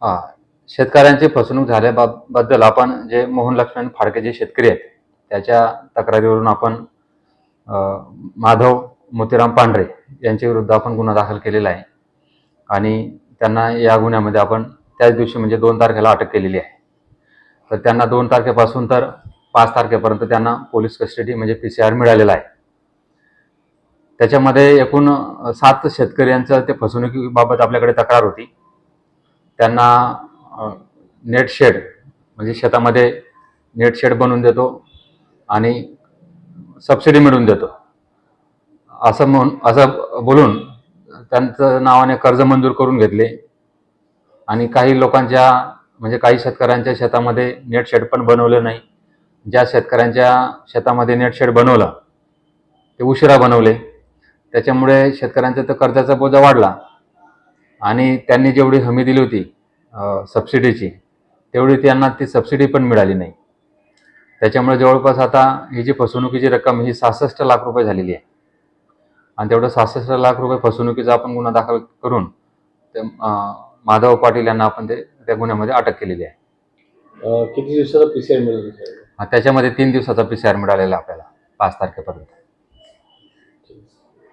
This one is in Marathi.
हा, शेतकऱ्यांची फसवणूक झाल्याबद्दल आपण जे मोहन लक्ष्मण फाडके जे शेतकरी आहेत त्याच्या तक्रारीवरून आपण माधव मोतीराम पांढरे यांच्या विरुद्ध आपण गुन्हा दाखल केलेला आहे आणि त्यांना या गुन्ह्यामध्ये आपण त्याच दिवशी म्हणजे 2 तारखेला अटक केलेली आहे. तर त्यांना 2 तारखेपासून तर 5 तारखेपर्यंत त्यांना पोलीस कस्टडी म्हणजे PCR मिळालेला आहे. त्याच्यामध्ये एकूण 7 शेतकऱ्यांचं ते फसवणुकीबाबत आपल्याकडे तक्रार होती. त्यांना नेट शेड म्हणजे शेतामध्ये नेट शेड बनवून देतो आणि सबसिडी मिळवून देतो असं बोलून त्यांचं नावाने कर्ज मंजूर करून घेतले आणि काही लोकांच्या म्हणजे काही शेतकऱ्यांच्या शेतामध्ये नेट शेड पण बनवलं नाही. ज्या शेतकऱ्यांच्या शेतामध्ये नेट शेड बनवलं ते उशिरा बनवले, त्याच्यामुळे शेतकऱ्यांचा तर कर्जाचा बोजा वाढला आणि त्यांनी जेवढी हमी दिली होती सबसिडीची तेवढी त्यांना ती सबसिडी पण मिळाली नाही. त्याच्यामुळे जवळपास आता ही जी फसवणुकीची रक्कम ही 66 लाख रुपये झालेली आहे आणि तेवढं 66 लाख रुपये फसवणुकीचा आपण गुन्हा दाखल करून ते माधव पाटील यांना आपण त्या गुन्ह्यामध्ये अटक केलेली आहे. किती दिवसाचा PCR मिळाला? त्याच्यामध्ये 3 दिवसाचा PCR मिळालेला आपल्याला 5 तारखेपर्यंत.